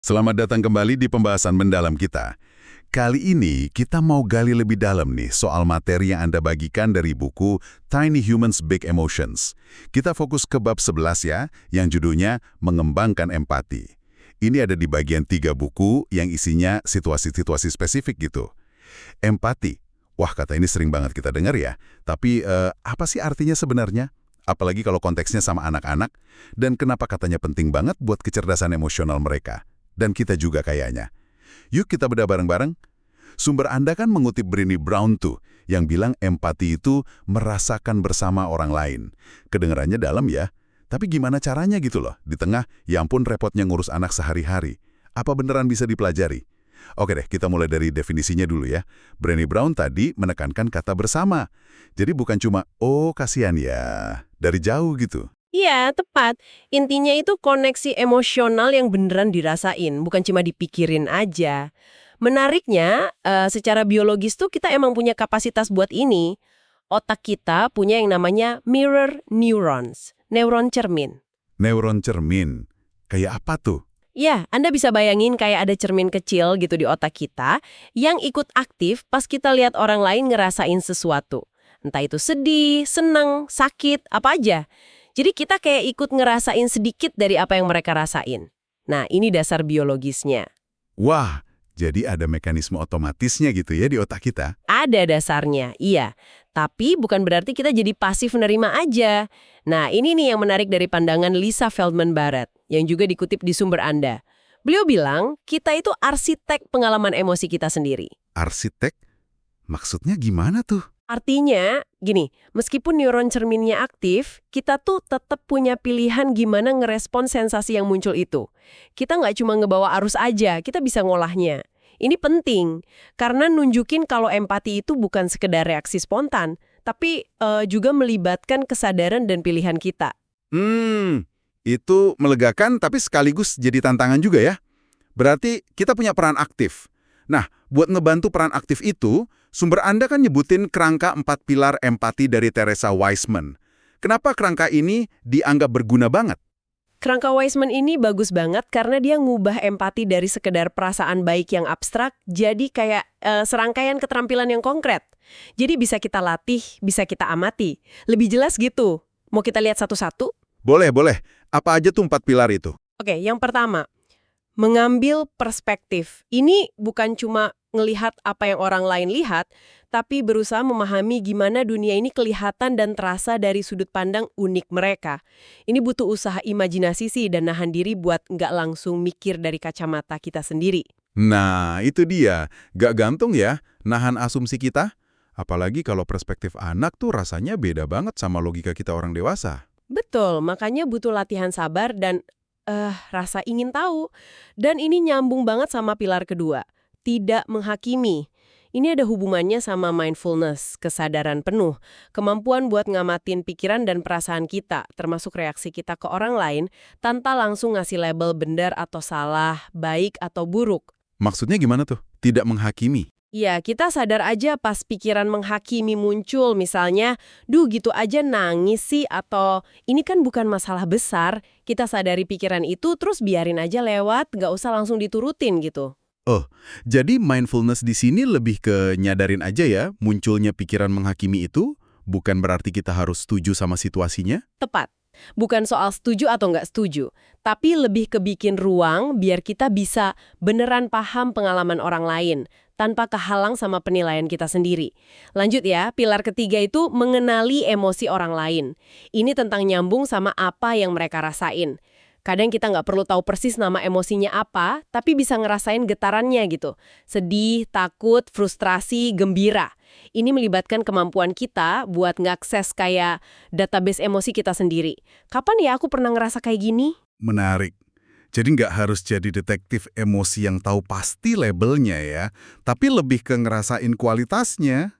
Selamat datang kembali di pembahasan mendalam kita. Kali ini kita mau gali lebih dalam nih soal materi yang Anda bagikan dari buku Tiny Humans Big Emotions. Kita fokus ke bab 11 ya, yang judulnya Mengembangkan Empati. Ini ada di bagian 3 buku yang isinya situasi-situasi spesifik gitu. Empati. Wah, kata ini sering banget kita dengar ya. Tapi apa sih artinya sebenarnya? Apalagi kalau konteksnya sama anak-anak. Dan kenapa katanya penting banget buat kecerdasan emosional mereka? Dan kita juga kayaknya. Yuk kita bedah bareng-bareng. Sumber Anda kan mengutip Brené Brown tuh, yang bilang empati itu merasakan bersama orang lain. Kedengarannya dalam ya, tapi gimana caranya gitu loh, di tengah, ya ampun repotnya ngurus anak sehari-hari. Apa beneran bisa dipelajari? Oke deh, kita mulai dari definisinya dulu ya. Brené Brown tadi menekankan kata bersama. Jadi bukan cuma, oh kasihan ya, dari jauh gitu. Iya, tepat. Intinya itu koneksi emosional yang beneran dirasain, bukan cuma dipikirin aja. Menariknya, secara biologis tuh kita emang punya kapasitas buat ini. Otak kita punya yang namanya mirror neurons, neuron cermin. Neuron cermin. Kayak apa tuh? Ya, Anda bisa bayangin kayak ada cermin kecil gitu di otak kita yang ikut aktif pas kita lihat orang lain ngerasain sesuatu. Entah itu sedih, senang, sakit, apa aja. Jadi kita kayak ikut ngerasain sedikit dari apa yang mereka rasain. Nah, ini dasar biologisnya. Wah, jadi ada mekanisme otomatisnya gitu ya di otak kita? Ada dasarnya, iya. Tapi bukan berarti kita jadi pasif menerima aja. Nah, ini nih yang menarik dari pandangan Lisa Feldman Barrett, yang juga dikutip di sumber Anda. Beliau bilang, kita itu arsitek pengalaman emosi kita sendiri. Arsitek? Maksudnya gimana tuh? Artinya, gini, meskipun neuron cerminnya aktif, kita tuh tetap punya pilihan gimana ngerespon sensasi yang muncul itu. Kita nggak cuma ngebawa arus aja, kita bisa ngolahnya. Ini penting, karena nunjukin kalau empati itu bukan sekedar reaksi spontan, tapi juga melibatkan kesadaran dan pilihan kita. Itu melegakan tapi sekaligus jadi tantangan juga ya. Berarti kita punya peran aktif. Nah, buat ngebantu peran aktif itu, sumber Anda kan nyebutin kerangka 4 pilar empati dari Teresa Wiseman. Kenapa kerangka ini dianggap berguna banget? Kerangka Wiseman ini bagus banget karena dia ngubah empati dari sekedar perasaan baik yang abstrak jadi kayak serangkaian keterampilan yang konkret. Jadi bisa kita latih, bisa kita amati. Lebih jelas gitu. Mau kita lihat satu-satu? Boleh, boleh. Apa aja tuh 4 pilar itu? Oke, yang pertama, mengambil perspektif. Ini bukan cuma ngelihat apa yang orang lain lihat, tapi berusaha memahami gimana dunia ini kelihatan dan terasa dari sudut pandang unik mereka. Ini butuh usaha imajinasi sih dan nahan diri buat nggak langsung mikir dari kacamata kita sendiri. Nah, itu dia. Gak gantung ya, nahan asumsi kita. Apalagi kalau perspektif anak tuh rasanya beda banget sama logika kita orang dewasa. Betul, makanya butuh latihan sabar dan rasa ingin tahu. Dan ini nyambung banget sama pilar kedua, tidak menghakimi. Ini ada hubungannya sama mindfulness, kesadaran penuh, kemampuan buat ngamatin pikiran dan perasaan kita, termasuk reaksi kita ke orang lain, tanpa langsung ngasih label benar atau salah, baik atau buruk. Maksudnya gimana tuh? Tidak menghakimi. Ya, kita sadar aja pas pikiran menghakimi muncul, misalnya, duh gitu aja nangis sih, atau ini kan bukan masalah besar, kita sadari pikiran itu terus biarin aja lewat, nggak usah langsung diturutin gitu. Oh, jadi mindfulness di sini lebih ke nyadarin aja ya, munculnya pikiran menghakimi itu, bukan berarti kita harus setuju sama situasinya? Tepat. Bukan soal setuju atau nggak setuju, tapi lebih ke bikin ruang biar kita bisa beneran paham pengalaman orang lain, tanpa kehalang sama penilaian kita sendiri. Lanjut ya, pilar ketiga itu mengenali emosi orang lain. Ini tentang nyambung sama apa yang mereka rasain. Kadang kita nggak perlu tahu persis nama emosinya apa, tapi bisa ngerasain getarannya gitu. Sedih, takut, frustrasi, gembira. Ini melibatkan kemampuan kita buat ngakses kayak database emosi kita sendiri. Kapan ya aku pernah ngerasa kayak gini? Menarik. Jadi nggak harus jadi detektif emosi yang tahu pasti labelnya ya, tapi lebih ke ngerasain kualitasnya.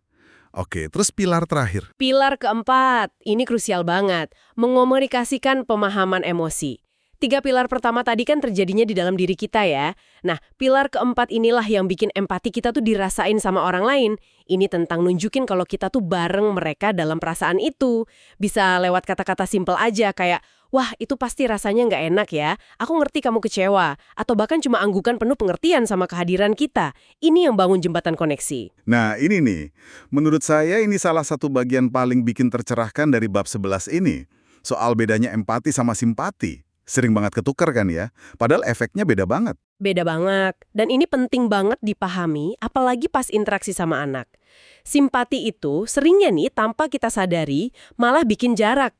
Oke, terus pilar terakhir. Pilar keempat, ini krusial banget. Mengomunikasikan pemahaman emosi. 3 pilar pertama tadi kan terjadinya di dalam diri kita ya. Nah, pilar keempat inilah yang bikin empati kita tuh dirasain sama orang lain. Ini tentang nunjukin kalau kita tuh bareng mereka dalam perasaan itu. Bisa lewat kata-kata simpel aja kayak, wah itu pasti rasanya nggak enak ya, aku ngerti kamu kecewa, atau bahkan cuma anggukan penuh pengertian sama kehadiran kita. Ini yang bangun jembatan koneksi. Nah, ini nih. Menurut saya ini salah satu bagian paling bikin tercerahkan dari bab 11 ini. Soal bedanya empati sama simpati. Sering banget ketukar kan ya? Padahal efeknya beda banget. Beda banget, dan ini penting banget dipahami, apalagi pas interaksi sama anak. Simpati itu seringnya nih tanpa kita sadari malah bikin jarak.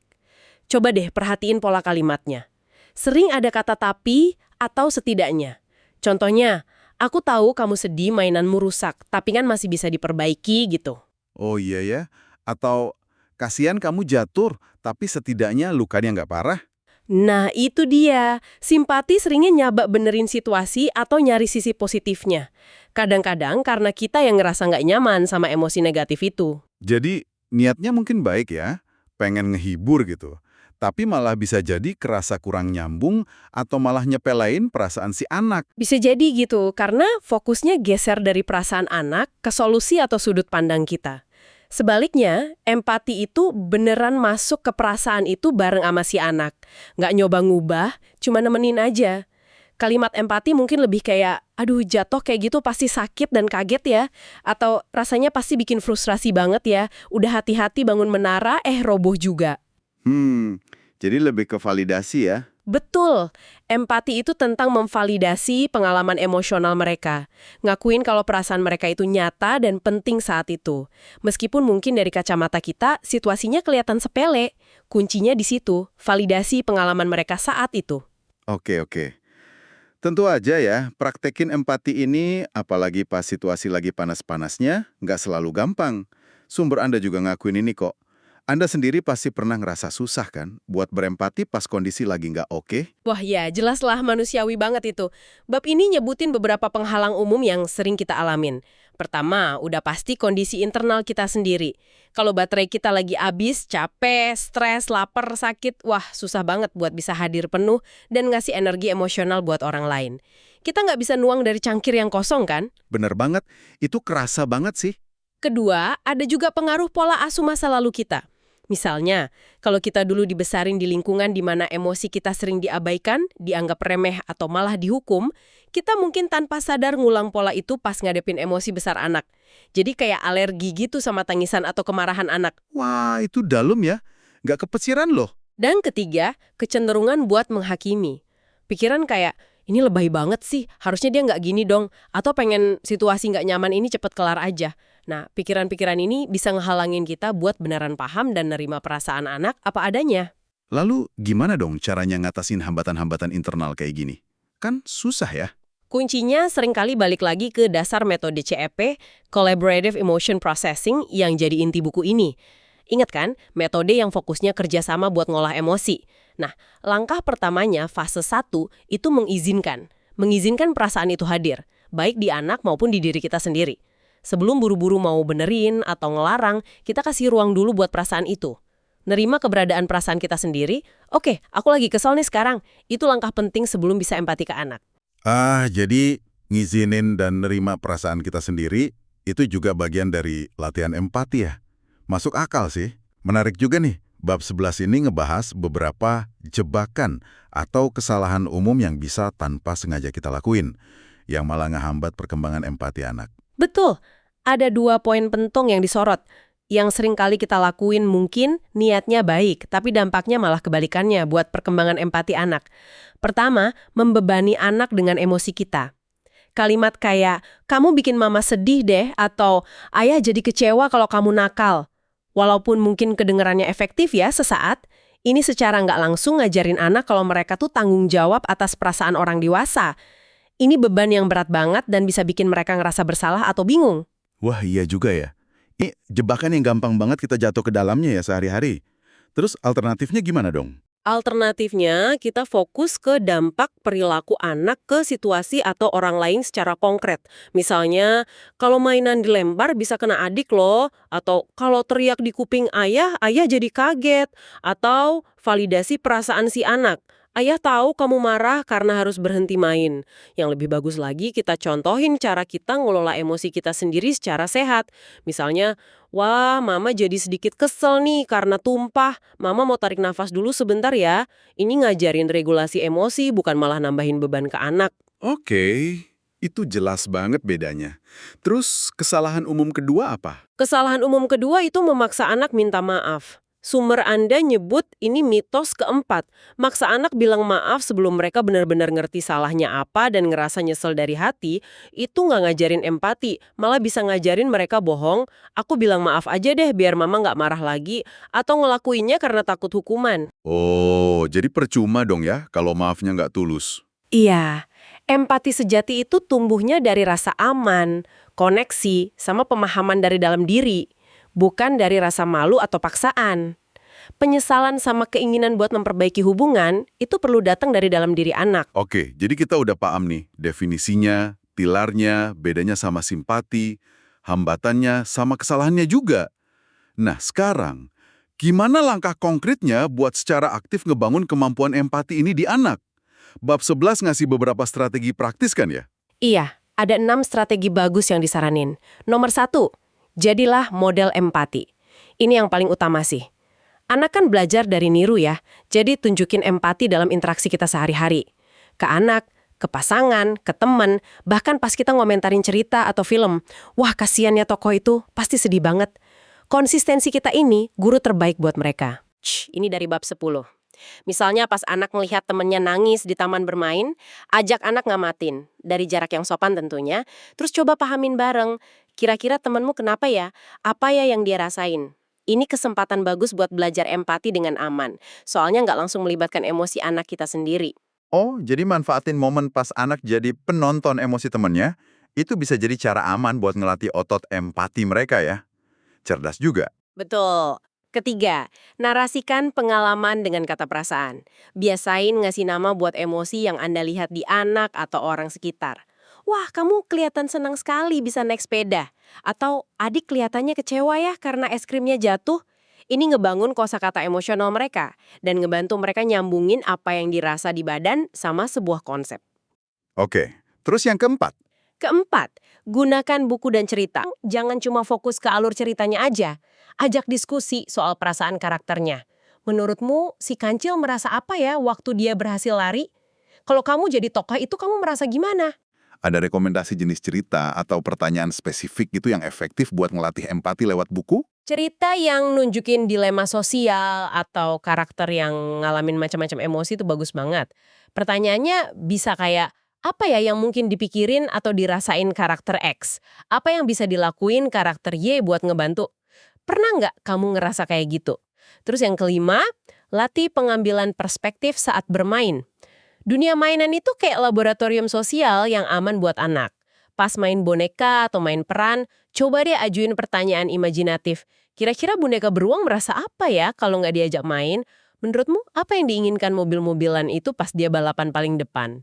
Coba deh perhatiin pola kalimatnya. Sering ada kata tapi atau setidaknya. Contohnya, aku tahu kamu sedih mainanmu rusak, tapi kan masih bisa diperbaiki gitu. Oh iya ya? Atau kasihan kamu jatuh, tapi setidaknya lukanya nggak parah? Nah itu dia, simpati seringnya nyabak benerin situasi atau nyari sisi positifnya. Kadang-kadang karena kita yang ngerasa nggak nyaman sama emosi negatif itu. Jadi niatnya mungkin baik ya, pengen ngehibur gitu. Tapi malah bisa jadi kerasa kurang nyambung atau malah nyepelain perasaan si anak. Bisa jadi gitu, karena fokusnya geser dari perasaan anak ke solusi atau sudut pandang kita. Sebaliknya, empati itu beneran masuk ke perasaan itu bareng sama si anak. Nggak nyoba ngubah, cuma nemenin aja. Kalimat empati mungkin lebih kayak, aduh jatuh kayak gitu pasti sakit dan kaget ya. Atau rasanya pasti bikin frustrasi banget ya. Udah hati-hati bangun menara, roboh juga. Jadi lebih ke validasi ya. Betul, empati itu tentang memvalidasi pengalaman emosional mereka. Ngakuin kalau perasaan mereka itu nyata dan penting saat itu. Meskipun mungkin dari kacamata kita, situasinya kelihatan sepele. Kuncinya di situ, validasi pengalaman mereka saat itu. Oke. Tentu aja ya, praktekin empati ini, apalagi pas situasi lagi panas-panasnya, nggak selalu gampang. Sumber Anda juga ngakuin ini kok. Anda sendiri pasti pernah ngerasa susah kan buat berempati pas kondisi lagi nggak oke? Wah ya, jelaslah manusiawi banget itu. Bab ini nyebutin beberapa penghalang umum yang sering kita alamin. Pertama, udah pasti kondisi internal kita sendiri. Kalau baterai kita lagi habis, capek, stres, lapar, sakit, wah susah banget buat bisa hadir penuh dan ngasih energi emosional buat orang lain. Kita nggak bisa nuang dari cangkir yang kosong kan? Bener banget, itu kerasa banget sih. Kedua, ada juga pengaruh pola asuh masa lalu kita. Misalnya, kalau kita dulu dibesarin di lingkungan di mana emosi kita sering diabaikan, dianggap remeh atau malah dihukum, kita mungkin tanpa sadar ngulang pola itu pas ngadepin emosi besar anak. Jadi kayak alergi gitu sama tangisan atau kemarahan anak. Wah, itu dalam ya. Nggak kepeciran loh. Dan ketiga, kecenderungan buat menghakimi. Pikiran kayak, ini lebay banget sih, harusnya dia nggak gini dong. Atau pengen situasi nggak nyaman ini cepet kelar aja. Nah, pikiran-pikiran ini bisa ngehalangin kita buat beneran paham dan nerima perasaan anak apa adanya. Lalu gimana dong caranya ngatasin hambatan-hambatan internal kayak gini? Kan susah ya. Kuncinya seringkali balik lagi ke dasar metode CEP, Collaborative Emotion Processing, yang jadi inti buku ini. Ingat kan, metode yang fokusnya kerjasama buat ngolah emosi. Nah, langkah pertamanya, fase 1, itu mengizinkan. Mengizinkan perasaan itu hadir, baik di anak maupun di diri kita sendiri. Sebelum buru-buru mau benerin atau ngelarang, kita kasih ruang dulu buat perasaan itu. Nerima keberadaan perasaan kita sendiri, oke, aku lagi kesel nih sekarang. Itu langkah penting sebelum bisa empati ke anak. Jadi ngizinin dan nerima perasaan kita sendiri, itu juga bagian dari latihan empati ya. Masuk akal sih. Menarik juga nih, bab 11 ini ngebahas beberapa jebakan atau kesalahan umum yang bisa tanpa sengaja kita lakuin, yang malah ngehambat perkembangan empati anak. Betul, ada 2 poin penting yang disorot. Yang sering kali kita lakuin mungkin niatnya baik, tapi dampaknya malah kebalikannya buat perkembangan empati anak. Pertama, membebani anak dengan emosi kita. Kalimat kayak, kamu bikin mama sedih deh, atau ayah jadi kecewa kalau kamu nakal. Walaupun mungkin kedengarannya efektif ya sesaat, ini secara nggak langsung ngajarin anak kalau mereka tuh tanggung jawab atas perasaan orang dewasa. Ini beban yang berat banget dan bisa bikin mereka ngerasa bersalah atau bingung. Wah iya juga ya. Ini jebakan yang gampang banget kita jatuh ke dalamnya ya sehari-hari. Terus alternatifnya gimana dong? Alternatifnya, kita fokus ke dampak perilaku anak ke situasi atau orang lain secara konkret. Misalnya, kalau mainan dilempar bisa kena adik loh, atau kalau teriak di kuping ayah, ayah jadi kaget, atau validasi perasaan si anak. Ayah tahu kamu marah karena harus berhenti main. Yang lebih bagus lagi kita contohin cara kita ngelola emosi kita sendiri secara sehat. Misalnya, wah mama jadi sedikit kesel nih karena tumpah. Mama mau tarik nafas dulu sebentar ya. Ini ngajarin regulasi emosi bukan malah nambahin beban ke anak. Oke, itu jelas banget bedanya. Terus kesalahan umum kedua apa? Kesalahan umum kedua itu memaksa anak minta maaf. Sumber Anda nyebut ini mitos keempat. Maksa anak bilang maaf sebelum mereka benar-benar ngerti salahnya apa dan ngerasa nyesel dari hati, itu nggak ngajarin empati, malah bisa ngajarin mereka bohong, aku bilang maaf aja deh biar mama nggak marah lagi, atau ngelakuinnya karena takut hukuman. Oh, jadi percuma dong ya kalau maafnya nggak tulus. Iya, empati sejati itu tumbuhnya dari rasa aman, koneksi, sama pemahaman dari dalam diri, bukan dari rasa malu atau paksaan. Penyesalan sama keinginan buat memperbaiki hubungan itu perlu datang dari dalam diri anak. Oke, jadi kita udah paham nih definisinya, pilarnya, bedanya sama simpati, hambatannya, sama kesalahannya juga. Nah, sekarang, gimana langkah konkretnya buat secara aktif ngebangun kemampuan empati ini di anak? Bab 11 ngasih beberapa strategi praktis kan ya? Iya, ada 6 strategi bagus yang disaranin. Nomor 1, jadilah model empati. Ini yang paling utama sih. Anak kan belajar dari niru ya, jadi tunjukin empati dalam interaksi kita sehari-hari. Ke anak, ke pasangan, ke teman, bahkan pas kita ngomentarin cerita atau film. Wah, kasiannya tokoh itu, pasti sedih banget. Konsistensi kita ini guru terbaik buat mereka. Ini dari bab 10. Misalnya pas anak melihat temennya nangis di taman bermain, ajak anak ngamatin, dari jarak yang sopan tentunya, terus coba pahamin bareng, kira-kira temenmu kenapa ya? Apa ya yang dia rasain? Ini kesempatan bagus buat belajar empati dengan aman, soalnya nggak langsung melibatkan emosi anak kita sendiri. Oh, jadi manfaatin momen pas anak jadi penonton emosi temennya, itu bisa jadi cara aman buat ngelatih otot empati mereka ya. Cerdas juga. Betul. Ketiga, narasikan pengalaman dengan kata perasaan. Biasain ngasih nama buat emosi yang Anda lihat di anak atau orang sekitar. Wah, kamu kelihatan senang sekali bisa naik sepeda. Atau adik kelihatannya kecewa ya karena es krimnya jatuh. Ini ngebangun kosakata emosional mereka dan ngebantu mereka nyambungin apa yang dirasa di badan sama sebuah konsep. Oke, terus yang keempat. Keempat, gunakan buku dan cerita. Jangan cuma fokus ke alur ceritanya aja. Ajak diskusi soal perasaan karakternya. Menurutmu, si Kancil merasa apa ya waktu dia berhasil lari? Kalau kamu jadi tokoh itu kamu merasa gimana? Ada rekomendasi jenis cerita atau pertanyaan spesifik gitu yang efektif buat ngelatih empati lewat buku? Cerita yang nunjukin dilema sosial atau karakter yang ngalamin macam-macam emosi itu bagus banget. Pertanyaannya bisa kayak, apa ya yang mungkin dipikirin atau dirasain karakter X? Apa yang bisa dilakuin karakter Y buat ngebantu? Pernah nggak kamu ngerasa kayak gitu? Terus yang kelima, latih pengambilan perspektif saat bermain. Dunia mainan itu kayak laboratorium sosial yang aman buat anak. Pas main boneka atau main peran, coba deh ajuin pertanyaan imajinatif. Kira-kira boneka beruang merasa apa ya kalau nggak diajak main? Menurutmu, apa yang diinginkan mobil-mobilan itu pas dia balapan paling depan?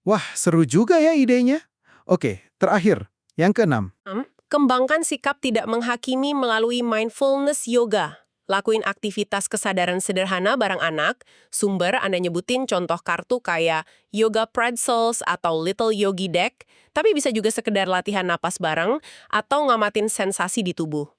Wah, seru juga ya idenya. Oke, terakhir, yang keenam. Kembangkan sikap tidak menghakimi melalui mindfulness yoga. Lakuin aktivitas kesadaran sederhana bareng anak. Sumber Anda nyebutin contoh kartu kayak Yoga Pretzels atau Little Yogi Deck, tapi bisa juga sekedar latihan napas bareng atau ngamatin sensasi di tubuh.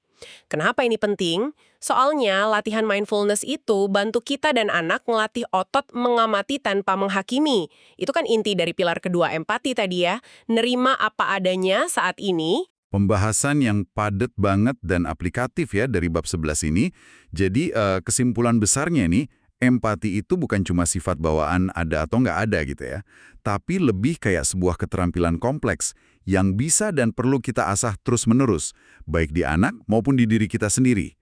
Kenapa ini penting? Soalnya latihan mindfulness itu bantu kita dan anak ngelatih otot mengamati tanpa menghakimi. Itu kan inti dari pilar kedua empati tadi ya. Nerima apa adanya saat ini. Pembahasan yang padat banget dan aplikatif ya dari bab 11 ini. Jadi kesimpulan besarnya nih, empati itu bukan cuma sifat bawaan ada atau nggak ada gitu ya. Tapi lebih kayak sebuah keterampilan kompleks yang bisa dan perlu kita asah terus-menerus, baik di anak maupun di diri kita sendiri.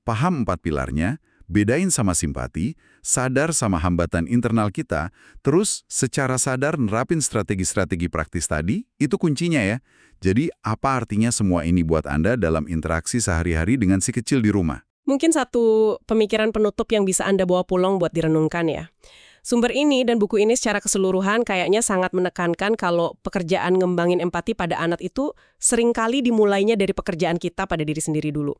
Paham 4 pilarnya, bedain sama simpati, sadar sama hambatan internal kita, terus secara sadar nerapin strategi-strategi praktis tadi, itu kuncinya ya. Jadi apa artinya semua ini buat Anda dalam interaksi sehari-hari dengan si kecil di rumah? Mungkin satu pemikiran penutup yang bisa Anda bawa pulang buat direnungkan ya. Sumber ini dan buku ini secara keseluruhan kayaknya sangat menekankan kalau pekerjaan ngembangin empati pada anak itu seringkali dimulainya dari pekerjaan kita pada diri sendiri dulu.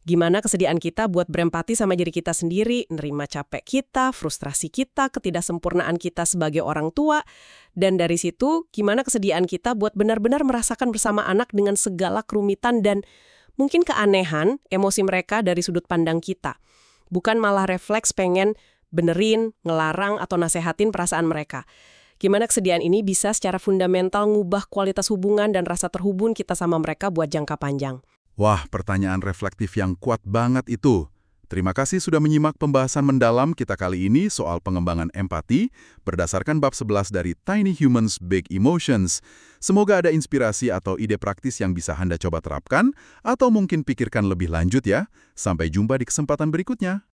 Gimana kesediaan kita buat berempati sama diri kita sendiri, nerima capek kita, frustrasi kita, ketidaksempurnaan kita sebagai orang tua, dan dari situ gimana kesediaan kita buat benar-benar merasakan bersama anak dengan segala kerumitan dan mungkin keanehan emosi mereka dari sudut pandang kita. Bukan malah refleks pengen benerin, ngelarang, atau nasehatin perasaan mereka. Gimana kesediaan ini bisa secara fundamental ngubah kualitas hubungan dan rasa terhubung kita sama mereka buat jangka panjang. Wah, pertanyaan reflektif yang kuat banget itu. Terima kasih sudah menyimak pembahasan mendalam kita kali ini soal pengembangan empati berdasarkan bab 11 dari Tiny Humans Big Emotions. Semoga ada inspirasi atau ide praktis yang bisa Anda coba terapkan atau mungkin pikirkan lebih lanjut ya. Sampai jumpa di kesempatan berikutnya.